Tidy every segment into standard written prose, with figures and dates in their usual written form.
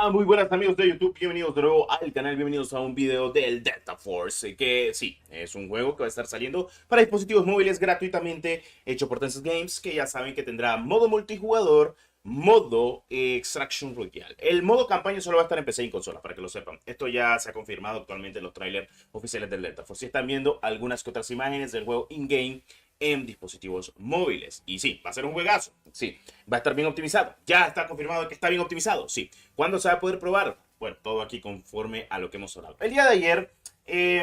Muy buenas amigos de YouTube, bienvenidos de nuevo al canal, bienvenidos a un video del Delta Force, que sí, es un juego que va a estar saliendo para dispositivos móviles gratuitamente, hecho por Tencent Games, que ya saben que tendrá modo multijugador, modo Extraction Royale. El modo campaña solo va a estar en PC y en consola, para que lo sepan. Esto ya se ha confirmado actualmente en los trailers oficiales del Delta Force. Si están viendo algunas que otras imágenes del juego in-game en dispositivos móviles. Y sí, va a ser un juegazo. Sí, va a estar bien optimizado. Ya está confirmado que está bien optimizado. Sí. ¿Cuándo se va a poder probar? Bueno, todo aquí conforme a lo que hemos hablado. El día de ayer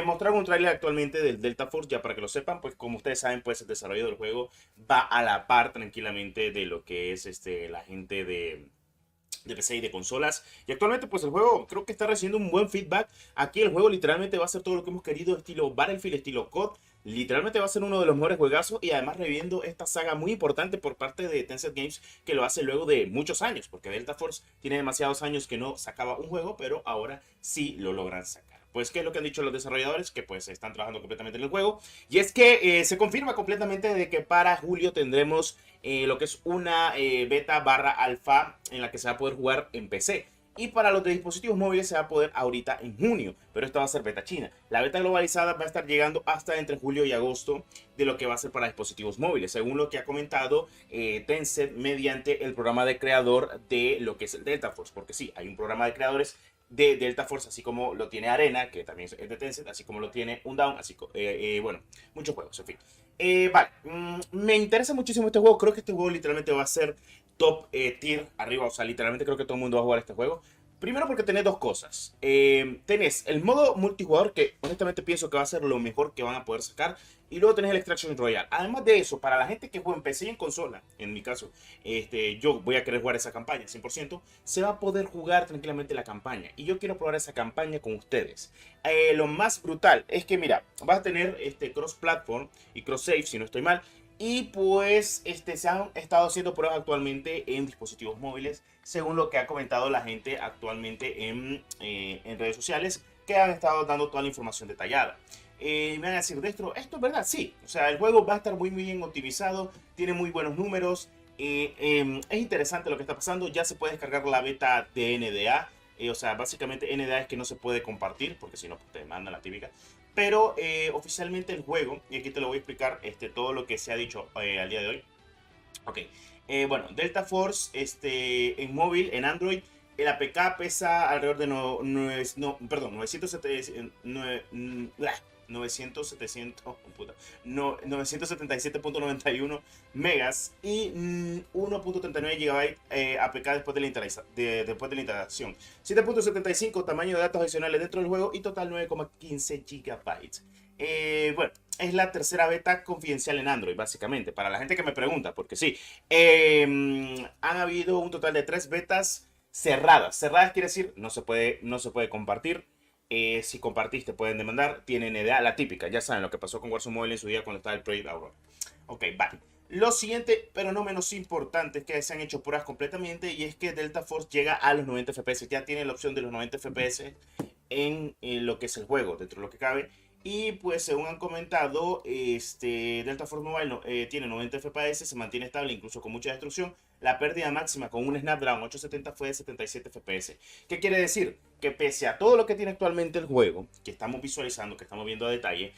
mostraron un tráiler actualmente del Delta Force, ya para que lo sepan, pues como ustedes saben, pues el desarrollo del juego va a la par tranquilamente de lo que es la gente de PC y de consolas. Y actualmente pues el juego creo que está recibiendo un buen feedback. Aquí el juego literalmente va a ser todo lo que hemos querido, estilo Battlefield, estilo COD. Literalmente va a ser uno de los mejores juegazos y además reviviendo esta saga muy importante por parte de Tencent Games, que lo hace luego de muchos años, porque Delta Force tiene demasiados años que no sacaba un juego, pero ahora sí lo logran sacar. Pues, ¿qué es lo que han dicho los desarrolladores? Que pues están trabajando completamente en el juego. Y es que se confirma completamente de que para julio tendremos lo que es una beta barra alfa en la que se va a poder jugar en PC. Y para los de dispositivos móviles se va a poder ahorita en junio, pero esta va a ser beta china. La beta globalizada va a estar llegando hasta entre julio y agosto de lo que va a ser para dispositivos móviles, según lo que ha comentado Tencent mediante el programa de creador de lo que es el Delta Force. Porque sí, hay un programa de creadores de Delta Force, así como lo tiene Arena, que también es de Tencent, así como lo tiene Undawn, así bueno, muchos juegos, en fin. Vale, me interesa muchísimo este juego. Creo que este juego literalmente va a ser top tier arriba. O sea, literalmente creo que todo el mundo va a jugar este juego. Primero porque tenés dos cosas. Tenés el modo multijugador, que honestamente pienso que va a ser lo mejor que van a poder sacar. Y luego tenés el Extraction Royale. Además de eso, para la gente que juega en PC y en consola, en mi caso, yo voy a querer jugar esa campaña 100%, se va a poder jugar tranquilamente la campaña. Y yo quiero probar esa campaña con ustedes. Lo más brutal es que, mira, vas a tener cross-platform y cross-save, si no estoy mal. Y pues se han estado haciendo pruebas actualmente en dispositivos móviles, según lo que ha comentado la gente actualmente en redes sociales, que han estado dando toda la información detallada. Me van a decir, Destro, ¿esto es verdad? Sí, o sea, el juego va a estar muy bien optimizado, tiene muy buenos números, es interesante lo que está pasando, ya se puede descargar la beta de NDA, o sea, básicamente NDA es que no se puede compartir, porque si no, pues te mandan la típica. Pero oficialmente el juego, y aquí te lo voy a explicar todo lo que se ha dicho al día de hoy. Ok, bueno, Delta Force en móvil, en Android, el APK pesa alrededor de perdón, 977.91 megas y 1.39 GB APK después de la instalación. 7.75 tamaño de datos adicionales dentro del juego y total 9,15 GB. Bueno, es la tercera beta confidencial en Android, básicamente. Para la gente que me pregunta, porque sí, han habido un total de 3 betas cerradas. Cerradas quiere decir no se puede compartir. Si compartiste pueden demandar. Tienen idea, la típica. Ya saben lo que pasó con Warzone Mobile en su día cuando estaba el Project Aurora. Ok, vale. Lo siguiente, pero no menos importante, es que se han hecho pruebas completamente y es que Delta Force llega a los 90 FPS. Ya tiene la opción de los 90 FPS en lo que es el juego, dentro de lo que cabe. Y pues según han comentado, Delta Force Mobile tiene 90 FPS, se mantiene estable incluso con mucha destrucción. La pérdida máxima con un Snapdragon 870 fue de 77 FPS. ¿Qué quiere decir? Que pese a todo lo que tiene actualmente el juego, que estamos visualizando, que estamos viendo a detalle,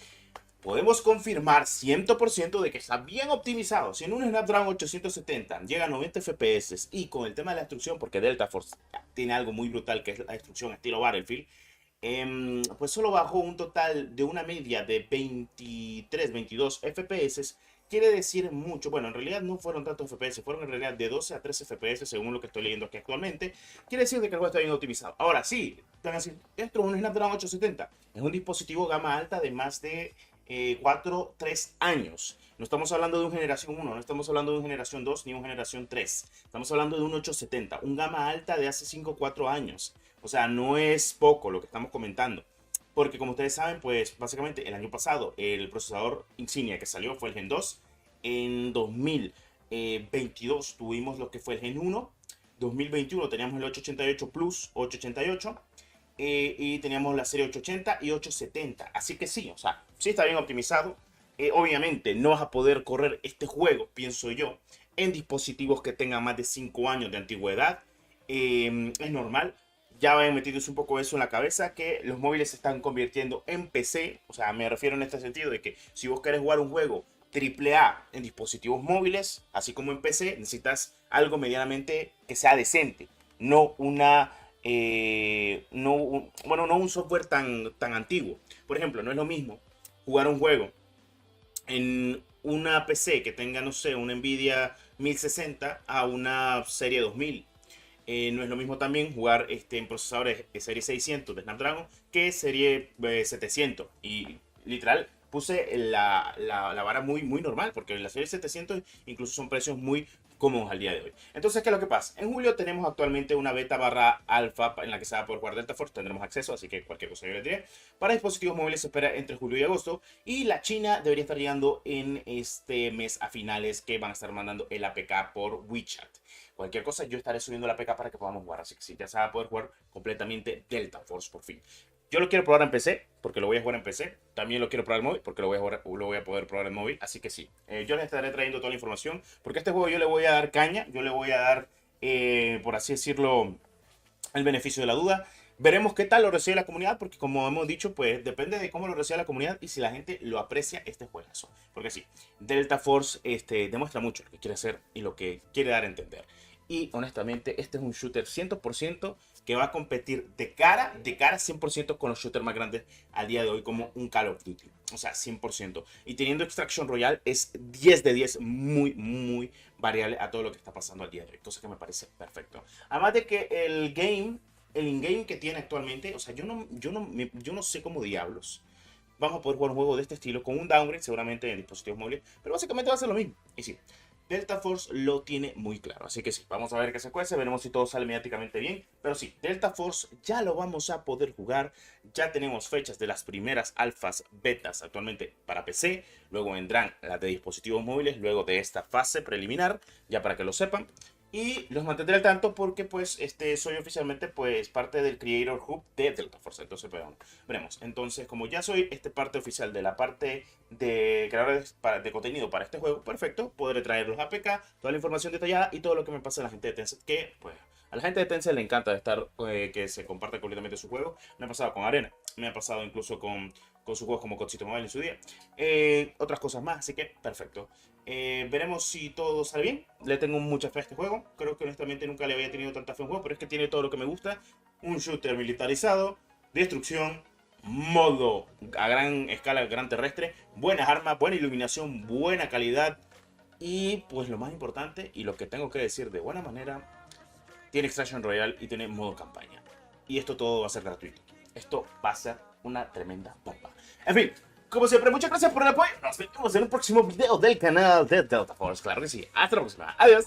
podemos confirmar 100% de que está bien optimizado. Si en un Snapdragon 870 llega a 90 FPS y con el tema de la destrucción, porque Delta Force tiene algo muy brutal que es la destrucción estilo Battlefield, pues solo bajó un total de una media de 23, 22 FPS. Quiere decir mucho. Bueno, en realidad no fueron tantos FPS, fueron en realidad de 12 a 13 FPS según lo que estoy leyendo aquí actualmente. Quiere decir de que el juego está bien optimizado. Ahora sí, van a decir, esto es un Snapdragon 870. Es un dispositivo gama alta de más de 4, 3 años. No estamos hablando de un generación 1, no estamos hablando de un generación 2 ni un generación 3. Estamos hablando de un 870, un gama alta de hace 5, 4 años. O sea, no es poco lo que estamos comentando. Porque como ustedes saben, pues básicamente el año pasado el procesador insignia que salió fue el Gen 2. En 2022 tuvimos lo que fue el Gen 1. 2021 teníamos el 888 Plus 888. Y teníamos la serie 880 y 870. Así que sí, o sea, sí está bien optimizado. Obviamente no vas a poder correr este juego, pienso yo, en dispositivos que tengan más de 5 años de antigüedad. Es normal. ya vayan metiéndose un poco eso en la cabeza, que los móviles se están convirtiendo en PC. O sea, me refiero en este sentido de que si vos querés jugar un juego AAA en dispositivos móviles, así como en PC, necesitas algo medianamente que sea decente, no una bueno, no un software tan antiguo. Por ejemplo, no es lo mismo jugar un juego en una PC que tenga, no sé, una Nvidia 1060 a una serie 2000. No es lo mismo también jugar en procesadores serie 600 de Snapdragon que serie 700. Y literal, puse la vara muy normal, porque la serie 700 incluso son precios muy cómodos al día de hoy. Entonces, ¿qué es lo que pasa? En julio tenemos actualmente una beta barra alfa en la que se va a poder jugar Delta Force, tendremos acceso, así que cualquier cosa yo les diré. Para dispositivos móviles se espera entre julio y agosto, y la China debería estar llegando en este mes a finales, que van a estar mandando el APK por WeChat. Cualquier cosa yo estaré subiendo la APK para que podamos jugar, así que sí, ya se va a poder jugar completamente Delta Force por fin. Yo lo quiero probar en PC, porque lo voy a jugar en PC. También lo quiero probar en móvil, porque lo voy a poder probar en móvil. Así que sí, yo les estaré trayendo toda la información, porque a este juego yo le voy a dar caña, yo le voy a dar, por así decirlo, el beneficio de la duda. Veremos qué tal lo recibe la comunidad, porque como hemos dicho, pues depende de cómo lo reciba la comunidad y si la gente lo aprecia este juegazo. Porque sí, Delta Force demuestra mucho lo que quiere hacer y lo que quiere dar a entender. Y honestamente, este es un shooter 100% que va a competir de cara 100% con los shooters más grandes al día de hoy, como un Call of Duty. O sea, 100%. Y teniendo Extraction Royale es 10 de 10, muy variable a todo lo que está pasando al día de hoy. Cosa que me parece perfecto. Además de que el in-game que tiene actualmente, o sea, yo no sé cómo diablos vamos a poder jugar un juego de este estilo con un downgrade, seguramente en dispositivos móviles, pero básicamente va a ser lo mismo. Y sí, Delta Force lo tiene muy claro, así que sí, vamos a ver qué se cuece, veremos si todo sale mediáticamente bien, pero sí, Delta Force ya lo vamos a poder jugar, ya tenemos fechas de las primeras alfas betas actualmente para PC, luego vendrán las de dispositivos móviles, luego de esta fase preliminar, ya para que lo sepan. Y los mantendré al tanto porque pues soy oficialmente pues parte del Creator Hub de Delta Force. Entonces pues, veremos. Entonces como ya soy parte oficial de la parte de creadores de contenido para este juego, perfecto, podré traer los APK, toda la información detallada y todo lo que me pasa a la gente de Tencent, que pues a la gente de Tencent le encanta estar que se comparte completamente su juego. Me ha pasado con Arena, me ha pasado incluso con sus juegos como Codcito Mobile en su día. Otras cosas más, así que perfecto. Veremos si todo sale bien. Le tengo mucha fe a este juego. Creo que honestamente nunca le había tenido tanta fe a un juego, pero es que tiene todo lo que me gusta. Un shooter militarizado, destrucción, modo a gran escala, gran terrestre, buenas armas, buena iluminación, buena calidad. Y pues lo más importante, y lo que tengo que decir de buena manera, tiene Extraction Royale y tiene modo campaña. Y esto todo va a ser gratuito. Esto va a ser una tremenda bomba. En fin, como siempre, muchas gracias por el apoyo. Nos vemos en un próximo video del canal de Delta Force. Claro que sí. Hasta la próxima. Adiós.